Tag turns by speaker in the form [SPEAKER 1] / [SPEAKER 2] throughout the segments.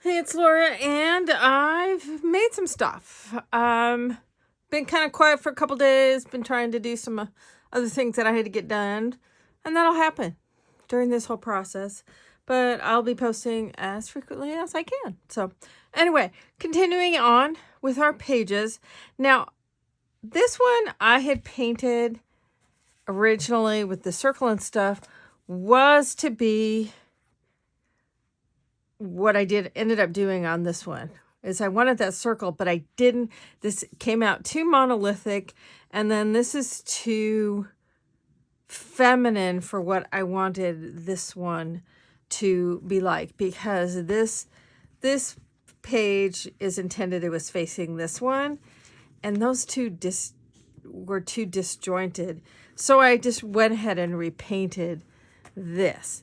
[SPEAKER 1] Hey, it's Laura, and I've made some stuff. Been kind of quiet for a couple days, been trying to do some other things that I had to get done, and that'll happen during this whole process. But I'll be posting as frequently as I can. So, anyway, continuing on with our pages. Now, this one I had painted originally with the circle and stuff was to be what I ended up doing on this one is I wanted that circle, but I didn't. This came out too monolithic, and then this is too feminine for what I wanted this one to be like, because this page is intended, it was facing this one, and those two were too disjointed. So I just went ahead and repainted this.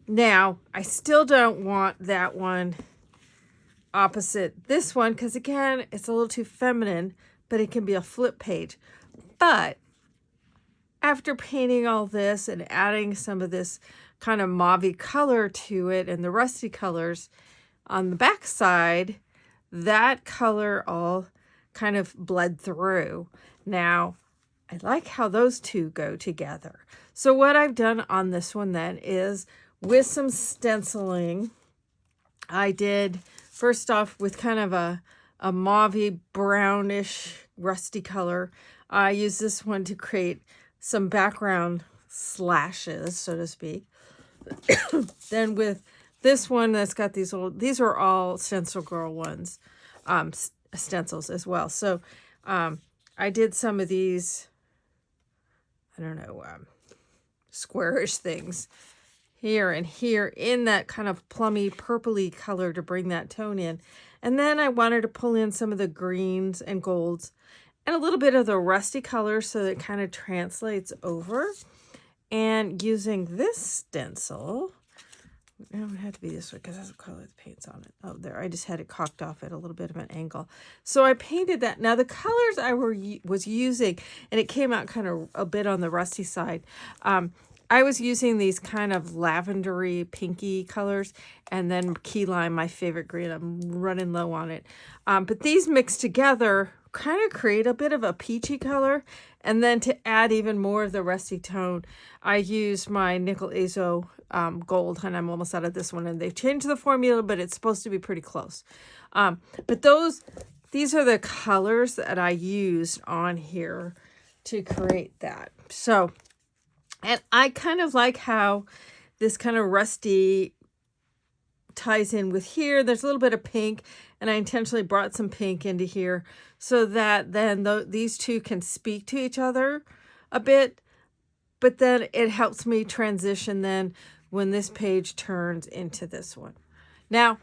[SPEAKER 1] Now, I still don't want that one opposite this one because, again, it's a little too feminine, but it can be a flip page. But after painting all this and adding some of this kind of mauve color to it and the rusty colors on the back side, that color all kind of bled through. Now, I like how those two go together. So what I've done on this one then is, with some stenciling, I did first off with kind of a mauve brownish rusty color. I used this one to create some background slashes, so to speak. Then with this one that's got these are all Stencil Girl ones, stencils as well. So I did some of these, I don't know, squarish things here and here in that kind of plummy purpley color to bring that tone in. And then I wanted to pull in some of the greens and golds and a little bit of the rusty color so that it kind of translates over. And using this stencil, it would have to be this way because that's what color the paint's on it. Oh, there, I just had it cocked off at a little bit of an angle. So I painted that. Now the colors I was using, and it came out kind of a bit on the rusty side, I was using these kind of lavendery pinky colors, and then key lime, my favorite green. I'm running low on it. But these mixed together kind of create a bit of a peachy color. And then to add even more of the rusty tone, I used my nickel azo gold, and I'm almost out of this one. And they've changed the formula, but it's supposed to be pretty close. But these are the colors that I used on here to create that. So, and I kind of like how this kind of rusty ties in with here. There's a little bit of pink, and I intentionally brought some pink into here so that then these two can speak to each other a bit. But then it helps me transition then when this page turns into this one. Now,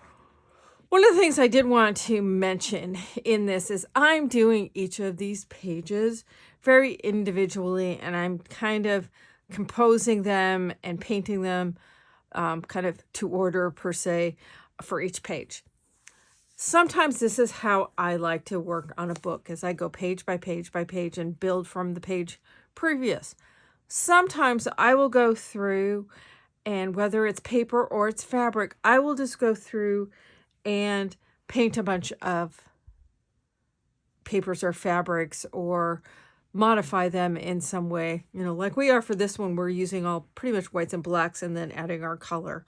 [SPEAKER 1] one of the things I did want to mention in this is I'm doing each of these pages very individually, and I'm kind of composing them and painting them kind of to order per se for each page. Sometimes this is how I like to work on a book, as I go page by page by page and build from the page previous. Sometimes I will go through, and whether it's paper or it's fabric, I will just go through and paint a bunch of papers or fabrics or modify them in some way, like we are for this one. We're using all pretty much whites and blacks and then adding our color.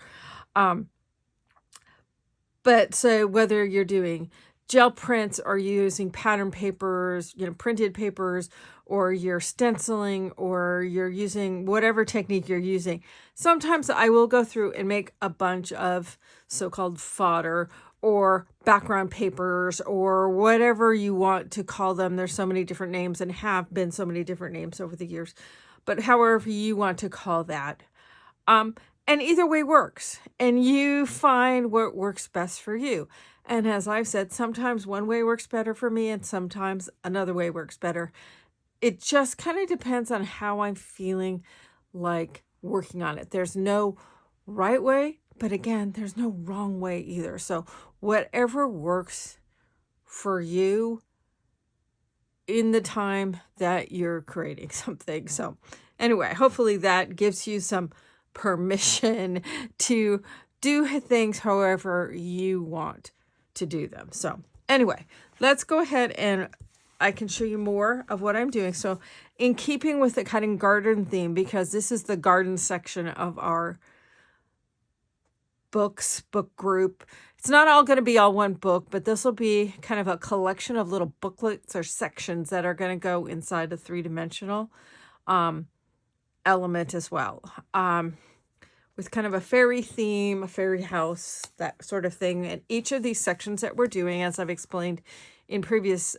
[SPEAKER 1] But so whether you're doing gel prints or using pattern papers, printed papers, or you're stenciling, or you're using whatever technique you're using, sometimes I will go through and make a bunch of so-called fodder or background papers or whatever you want to call them. There's so many different names and have been so many different names over the years, but however you want to call that. And either way works, and you find what works best for you. And as I've said, sometimes one way works better for me and sometimes another way works better. It just kind of depends on how I'm feeling like working on it. There's no right way, but again, there's no wrong way either. So whatever works for you in the time that you're creating something. So anyway, hopefully that gives you some permission to do things however you want to do them. So anyway, let's go ahead and I can show you more of what I'm doing. So in keeping with the kind of garden theme, because this is the garden section of our book group. It's not all going to be all one book, but this will be kind of a collection of little booklets or sections that are going to go inside a three-dimensional element as well. With kind of a fairy theme, a fairy house, that sort of thing. And each of these sections that we're doing, as I've explained in previous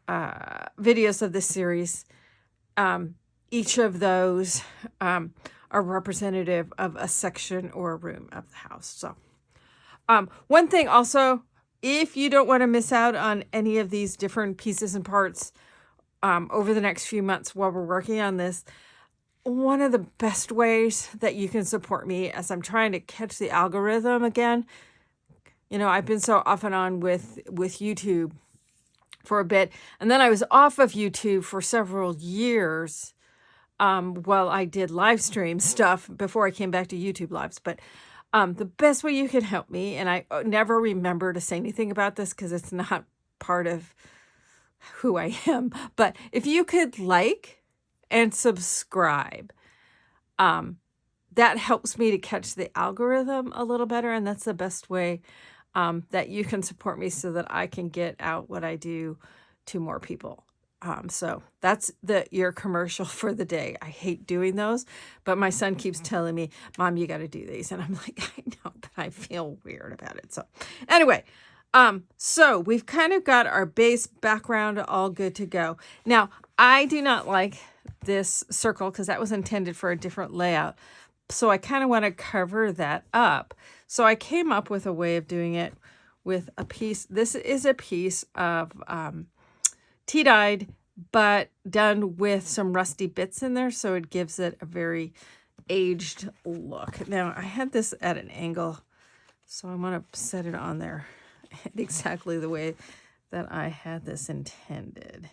[SPEAKER 1] videos of this series, each of those are representative of a section or a room of the house. So one thing also, if you don't want to miss out on any of these different pieces and parts over the next few months while we're working on this, one of the best ways that you can support me as I'm trying to catch the algorithm again, you know, I've been so off and on with YouTube for a bit, and then I was off of YouTube for several years while I did live stream stuff before I came back to YouTube lives. But the best way you can help me, and I never remember to say anything about this because it's not part of who I am, but if you could like and subscribe, that helps me to catch the algorithm a little better, and that's the best way that you can support me so that I can get out what I do to more people. So that's your commercial for the day. I hate doing those, but my son keeps telling me, Mom, you got to do these. And I'm like, I know, but I feel weird about it. So anyway, so we've kind of got our base background all good to go. Now, I do not like this circle because that was intended for a different layout. So I kind of want to cover that up. So I came up with a way of doing it with a piece. This is a piece of tea-dyed, but done with some rusty bits in there, so it gives it a very aged look. Now, I had this at an angle, so I want to set it on there exactly the way that I had this intended,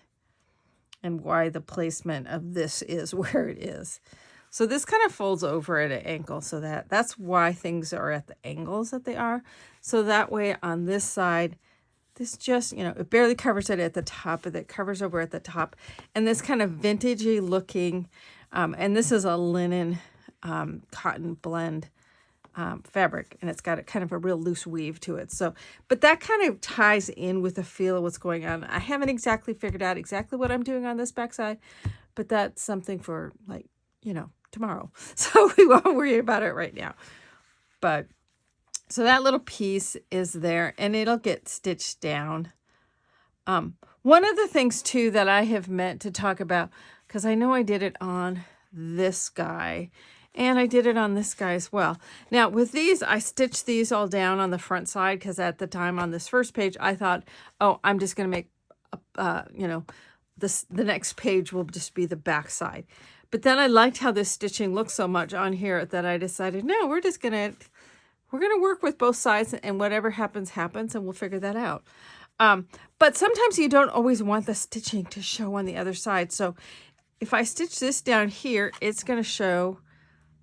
[SPEAKER 1] and why the placement of this is where it is. So this kind of folds over at an angle, so that's why things are at the angles that they are. So that way on this side, this just, you know, it barely covers it at the top, but it covers over at the top. And this kind of vintagey looking, and this is a linen cotton blend fabric, and it's got a kind of a real loose weave to it. So, but that kind of ties in with the feel of what's going on. I haven't exactly figured out exactly what I'm doing on this backside, but that's something for, like, you know, tomorrow. So we won't worry about it right now. But so that little piece is there, and it'll get stitched down. One of the things too that I have meant to talk about, because I know I did it on this guy, and I did it on this guy as well. Now with these, I stitched these all down on the front side, because at the time on this first page, I thought, oh, I'm just going to make, you know, the next page will just be the back side. But then I liked how this stitching looks so much on here that I decided, no, we're going to work with both sides, and whatever happens, happens, and we'll figure that out. But sometimes you don't always want the stitching to show on the other side. So if I stitch this down here, it's going to show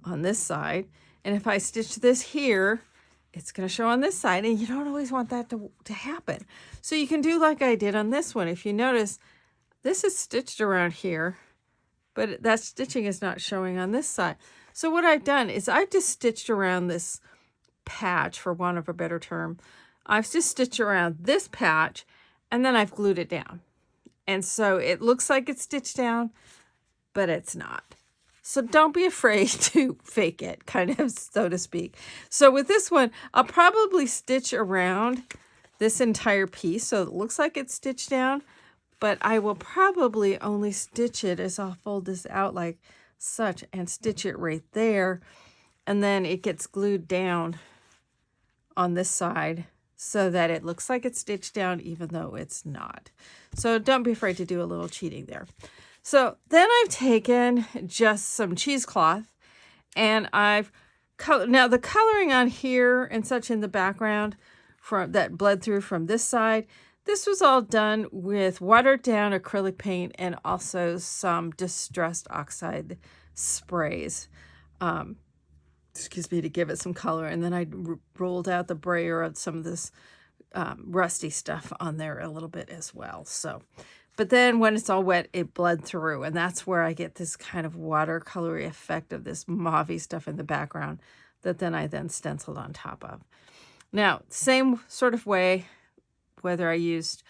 [SPEAKER 1] on this side. And if I stitch this here, it's going to show on this side. And you don't always want that to happen. So you can do like I did on this one. If you notice, this is stitched around here, but that stitching is not showing on this side. So what I've done is I've just stitched around this patch, for want of a better term. I've just stitched around this patch, and then I've glued it down. And so it looks like it's stitched down, but it's not. So don't be afraid to fake it, kind of, so to speak. So with this one, I'll probably stitch around this entire piece, so it looks like it's stitched down, but I will probably only stitch it as I'll fold this out like such and stitch it right there. And then it gets glued down on this side so that it looks like it's stitched down even though it's not. So don't be afraid to do a little cheating there. So then I've taken just some cheesecloth, and I've colored. Now the coloring on here and such in the background that bled through from this side, this was all done with watered down acrylic paint and also some distressed oxide sprays. excuse me, to give it some color. And then I rolled out the brayer of some of this rusty stuff on there a little bit as well. So, but then when it's all wet, it bled through, and that's where I get this kind of watercolory effect of this mauve-y stuff in the background that then I stenciled on top of. Now, same sort of way, whether I used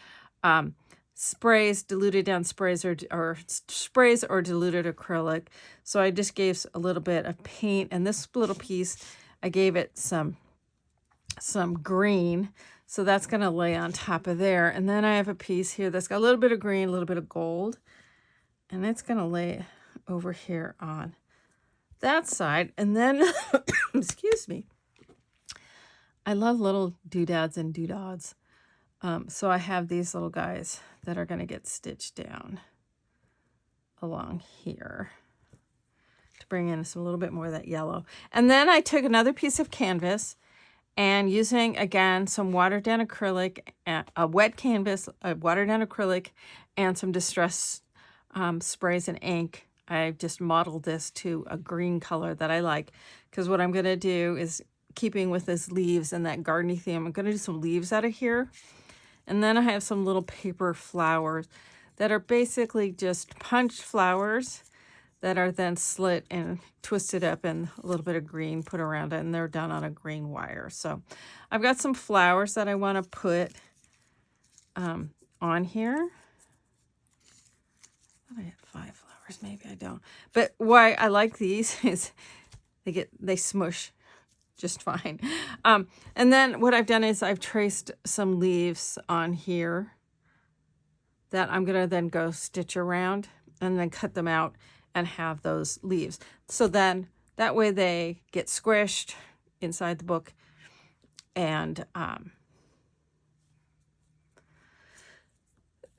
[SPEAKER 1] sprays, diluted down sprays, or sprays or diluted acrylic. So I just gave a little bit of paint, and this little piece, I gave it some green. So that's going to lay on top of there. And then I have a piece here that's got a little bit of green, a little bit of gold, and it's going to lay over here on that side. And then, excuse me, I love little doodads and doodads. So I have these little guys that are going to get stitched down along here to bring in a little bit more of that yellow. And then I took another piece of canvas and using, again, some watered down acrylic, a wet canvas, a watered down acrylic, and some distress sprays and ink, I just modeled this to a green color that I like. Because what I'm going to do is, keeping with this leaves and that gardeny theme, I'm going to do some leaves out of here. And then I have some little paper flowers that are basically just punched flowers that are then slit and twisted up and a little bit of green put around it, and they're done on a green wire. So I've got some flowers that I want to put on here. I thought I had 5 flowers, maybe I don't. But why I like these is they smush just fine. And then what I've done is I've traced some leaves on here that I'm going to then go stitch around and then cut them out and have those leaves. So then that way they get squished inside the book, and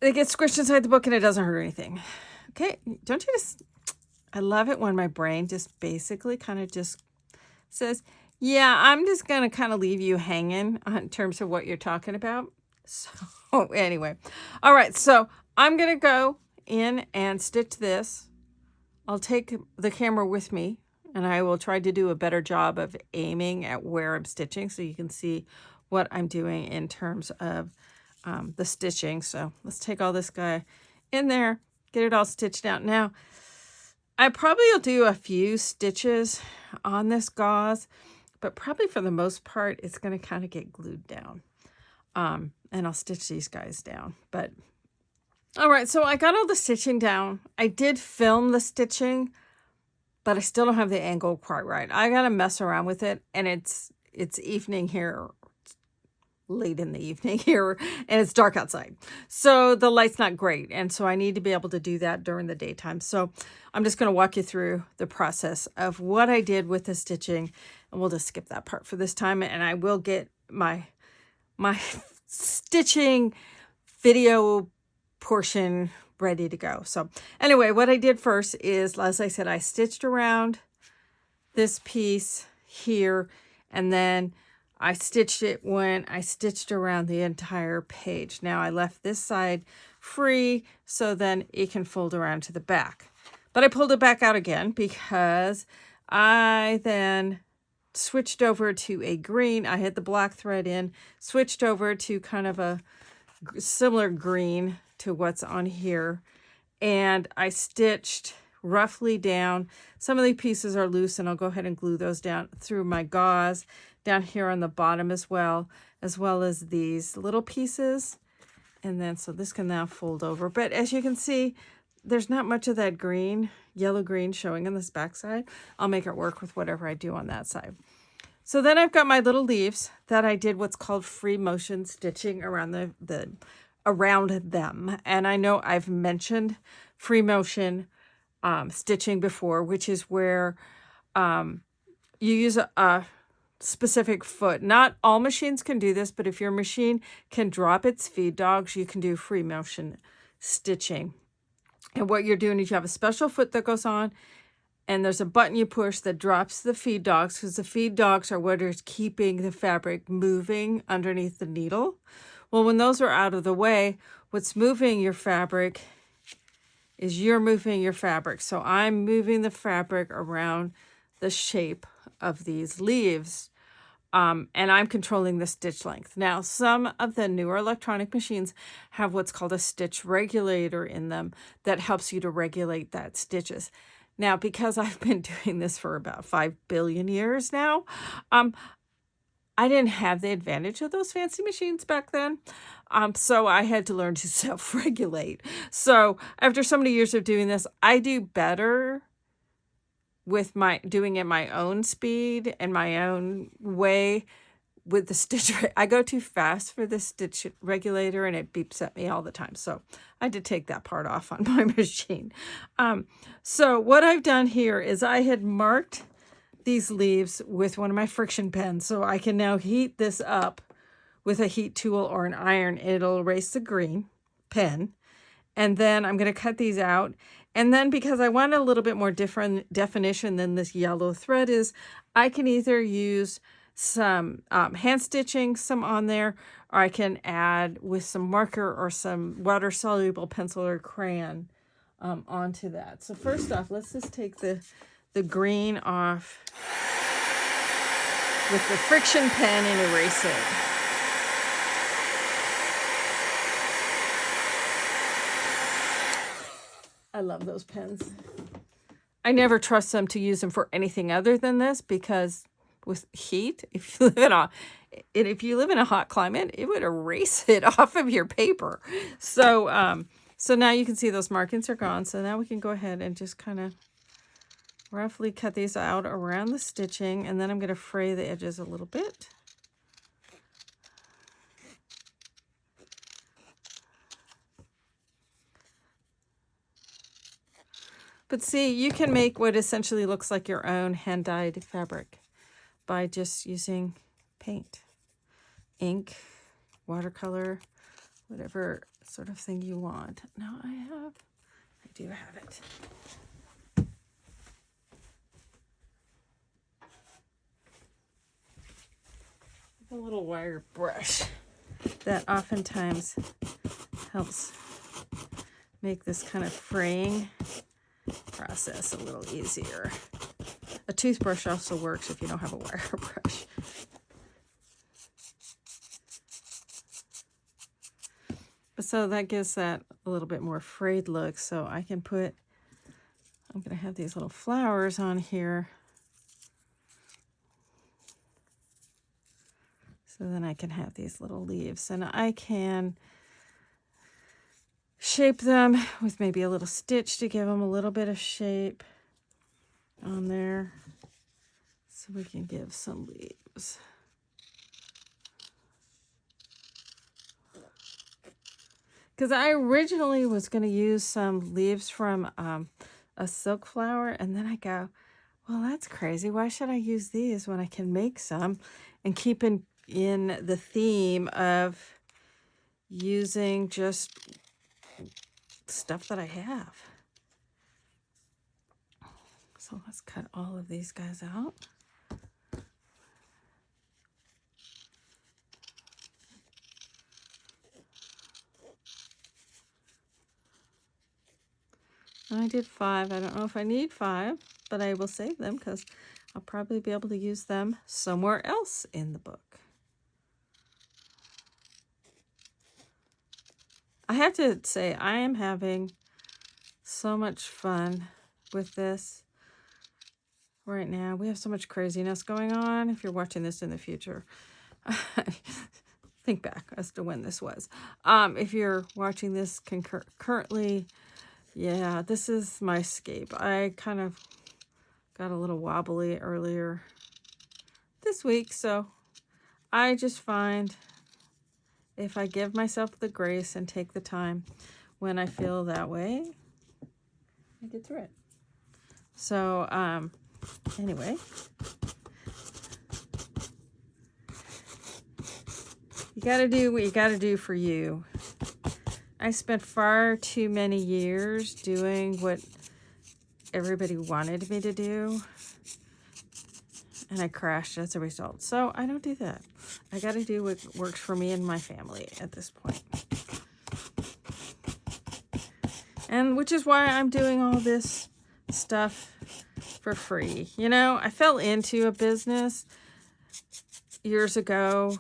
[SPEAKER 1] they get squished inside the book and it doesn't hurt anything. Okay, don't you just, I love it when my brain just basically kind of just says, yeah, I'm just going to kind of leave you hanging in terms of what you're talking about. So anyway, all right, so I'm going to go in and stitch this. I'll take the camera with me, and I will try to do a better job of aiming at where I'm stitching so you can see what I'm doing in terms of the stitching. So let's take all this guy in there, get it all stitched out. Now, I probably will do a few stitches on this gauze, but probably for the most part, it's going to kind of get glued down. And I'll stitch these guys down. But all right, so I got all the stitching down. I did film the stitching, but I still don't have the angle quite right. I got to mess around with it, and it's evening here, late in the evening here, and it's dark outside. So the light's not great, and so I need to be able to do that during the daytime. So I'm just going to walk you through the process of what I did with the stitching, and we'll just skip that part for this time, and I will get my stitching video portion ready to go. So anyway, what I did first is, as I said, I stitched around this piece here, and then I stitched it when I stitched around the entire page. Now I left this side free so then it can fold around to the back. But I pulled it back out again because I then switched over to a green. I had the black thread in, switched over to kind of a similar green to what's on here, and I stitched roughly down. Some of the pieces are loose, and I'll go ahead and glue those down through my gauze down here on the bottom as well as these little pieces. And then so this can now fold over, but as you can see, there's not much of that green, yellow green showing on this back side. I'll make it work with whatever I do on that side. So then I've got my little leaves that I did what's called free motion stitching around around them. And I know I've mentioned free motion stitching before, which is where you use a specific foot. Not all machines can do this, but if your machine can drop its feed dogs, you can do free motion stitching. And what you're doing is you have a special foot that goes on, and there's a button you push that drops the feed dogs, because the feed dogs are what is keeping the fabric moving underneath the needle. Well, when those are out of the way, what's moving your fabric is you're moving your fabric. So I'm moving the fabric around the shape of these leaves. And I'm controlling the stitch length. Now, some of the newer electronic machines have what's called a stitch regulator in them that helps you to regulate that stitches. Now, because I've been doing this for about 5 billion years now, I didn't have the advantage of those fancy machines back then. So I had to learn to self-regulate. So after so many years of doing this, I do better with doing it my own speed and my own way with the stitch. I go too fast for the stitch regulator and it beeps at me all the time. So I had to take that part off on my machine. So what I've done here is I had marked these leaves with one of my friction pens. So I can now heat this up with a heat tool or an iron. It'll erase the green pen. And then I'm going to cut these out. And then because I want a little bit more different definition than this yellow thread is, I can either use some hand stitching, some on there, or I can add with some marker or some water-soluble pencil or crayon onto that. So first off, let's just take the green off with the friction pen and erase it. I love those pens. I never trust them to use them for anything other than this because with heat, if you live in a hot climate, it would erase it off of your paper. So so now you can see those markings are gone. So now we can go ahead and just kind of roughly cut these out around the stitching, and then I'm going to fray the edges a little bit. But see, you can make what essentially looks like your own hand-dyed fabric by just using paint, ink, watercolor, whatever sort of thing you want. Now I do have it. A little wire brush that oftentimes helps make this kind of fraying process a little easier. A toothbrush also works if you don't have a wire brush. But so that gives that a little bit more frayed look. So I can I'm going to have these little flowers on here. So then I can have these little leaves, and I can shape them with maybe a little stitch to give them a little bit of shape on there. So we can give some leaves. Because I originally was going to use some leaves from a silk flower, and then I go, well, that's crazy. Why should I use these when I can make some and keep in the theme of using just stuff that I have. So let's cut all of these guys out. And I did 5. I don't know if I need 5, but I will save them because I'll probably be able to use them somewhere else in the book. I have to say, I am having so much fun with this right now. We have so much craziness going on. If you're watching this in the future, think back as to when this was. If you're watching this currently, yeah, this is my escape. I kind of got a little wobbly earlier this week, so I just find if I give myself the grace and take the time when I feel that way, I get through it. So, anyway, you got to do what you got to do for you. I spent far too many years doing what everybody wanted me to do, and I crashed as a result. So I don't do that. I got to do what works for me and my family at this point. And which is why I'm doing all this stuff for free. You know, I fell into a business years ago.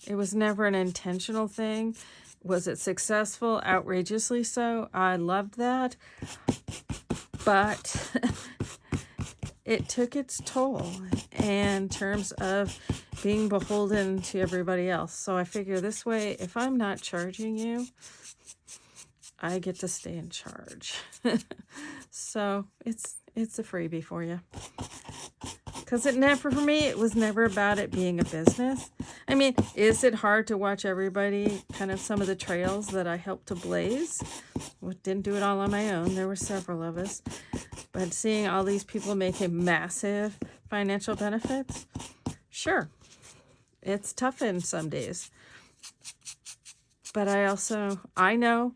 [SPEAKER 1] It was never an intentional thing. Was it successful? Outrageously so. I loved that. But it took its toll in terms of being beholden to everybody else. So I figure this way, if I'm not charging you, I get to stay in charge. So it's a freebie for you. Because for me, it was never about it being a business. I mean, is it hard to watch everybody, kind of some of the trails that I helped to blaze? Well, didn't do it all on my own. There were several of us. But seeing all these people making massive financial benefits, sure, it's tough in some days. But I know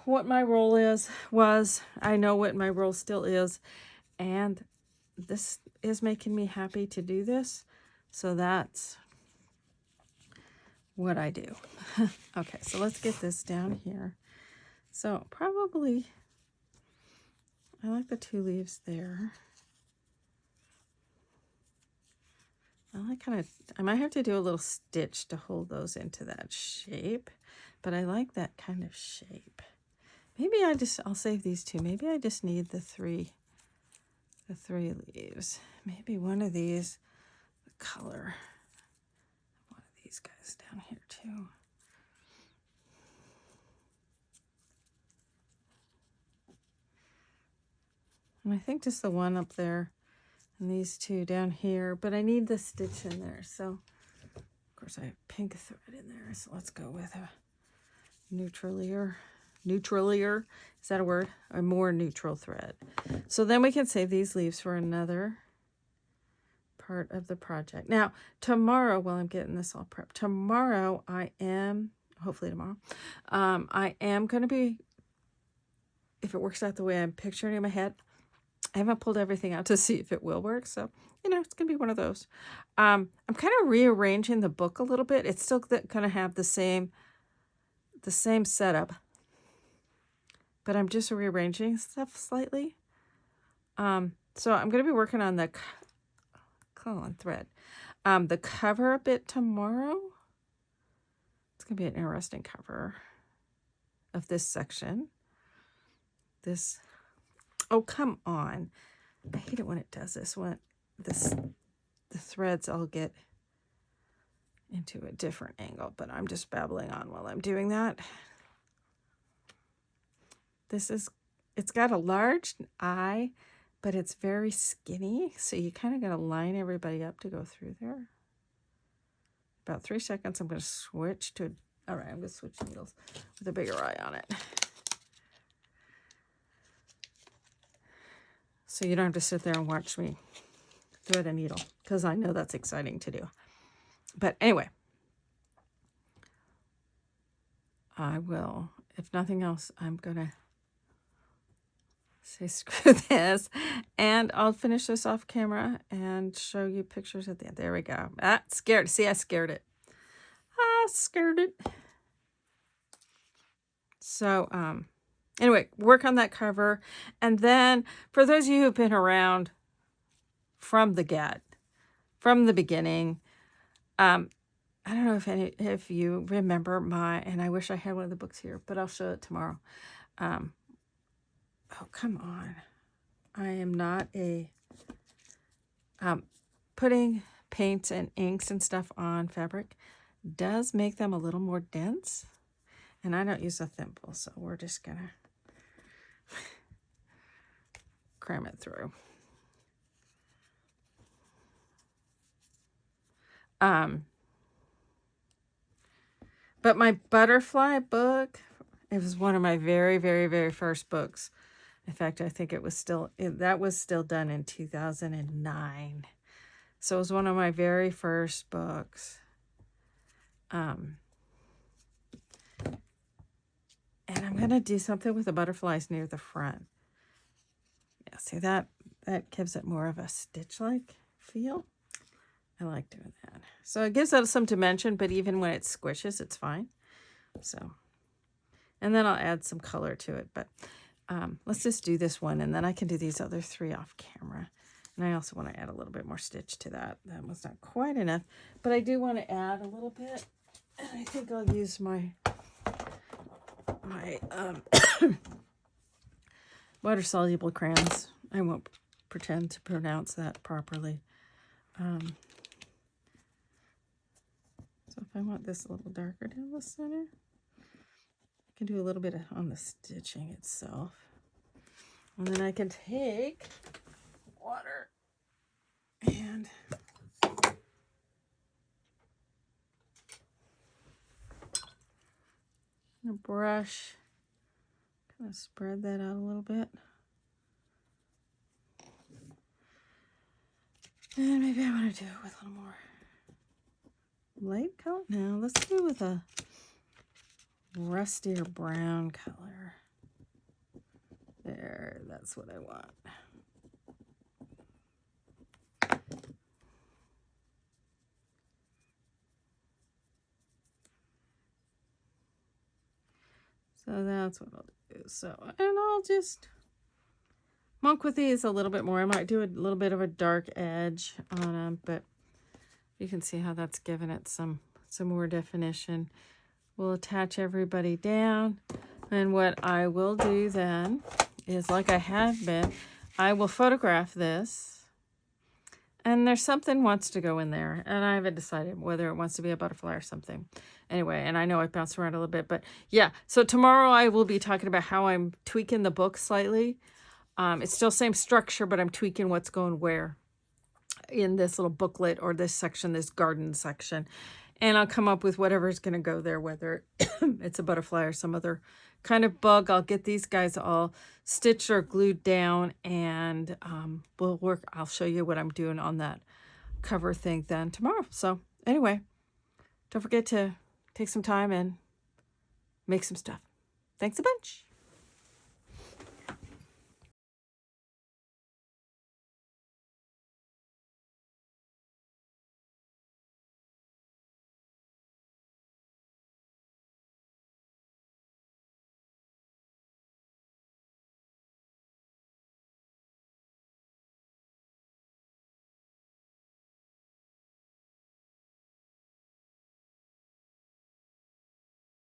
[SPEAKER 1] what my role I know what my role still is. And this is making me happy to do this. So that's what I do. Okay, so let's get this down here. So probably, I like the 2 leaves there. I might have to do a little stitch to hold those into that shape, but I like that kind of shape. Maybe I'll save these 2. Maybe I just need the 3 leaves. Maybe one of these, the color, one of these guys down here too. And I think just the one up there and these 2 down here, but I need the stitch in there. So of course I have pink thread in there. So let's go with a neutralier. Is that a word? A more neutral thread. So then we can save these leaves for another part of the project. Now, tomorrow, while I'm getting this all prepped, hopefully tomorrow, I am going to be, if it works out the way I'm picturing in my head, I haven't pulled everything out to see if it will work. So, you know, it's going to be one of those. I'm kind of rearranging the book a little bit. It's still going to have the same setup, but I'm just rearranging stuff slightly. So I'm going to be working on the thread. The cover a bit tomorrow. It's going to be an interesting cover of this section. Oh, come on. I hate it when it does this. When the threads all get into a different angle, but I'm just babbling on while I'm doing that. It's got a large eye, but it's very skinny. So you kind of got to line everybody up to go through there. About 3 seconds, I'm going to switch to, all right, I'm going to switch needles with a bigger eye on it. So you don't have to sit there and watch me thread a needle, because I know that's exciting to do. But anyway, I will, if nothing else, I'm going to say screw this, and I'll finish this off camera and show you pictures at the end. There we go. Scared. See, I scared it. Scared it. So, anyway, work on that cover. And then for those of you who've been around from the beginning, I don't know if you remember and I wish I had one of the books here, but I'll show it tomorrow. Oh, come on. I am not putting paints and inks and stuff on fabric does make them a little more dense. And I don't use a thimble, so we're just going to cram it through. But my butterfly book, it was one of my very, very, very first books. In fact, I think that was still done in 2009. So it was one of my very first books. And I'm going to do something with the butterflies near the front. Yeah, see that gives it more of a stitch-like feel. I like doing that. So it gives it some dimension, but even when it squishes, it's fine. So, and then I'll add some color to it. But let's just do this one, and then I can do these other 3 off camera. And I also want to add a little bit more stitch to that. That was not quite enough, but I do want to add a little bit. And I think I'll use my water-soluble crayons. I won't pretend to pronounce that properly. So if I want this a little darker down the center, I can do a little bit on the stitching itself. And then I can take water and a brush, kind of spread that out a little bit. And maybe I want to do it with a little more light color. Now let's do it with a rustier brown color. There, that's what I want. So that's what I'll do. So, and I'll just monk with these a little bit more. I might do a little bit of a dark edge on them, but you can see how that's given it some more definition. We'll attach everybody down. And what I will do then is, like I have been, I will photograph this. And there's something wants to go in there. And I haven't decided whether it wants to be a butterfly or something. Anyway, and I know I bounced around a little bit, but yeah. So tomorrow I will be talking about how I'm tweaking the book slightly. It's still same structure, but I'm tweaking what's going where in this little booklet or this section, this garden section. And I'll come up with whatever's going to go there, whether it's a butterfly or some other kind of bug. I'll get these guys all stitched or glued down, and we'll work. I'll show you what I'm doing on that cover thing then tomorrow. So anyway, don't forget to take some time and make some stuff. Thanks a bunch.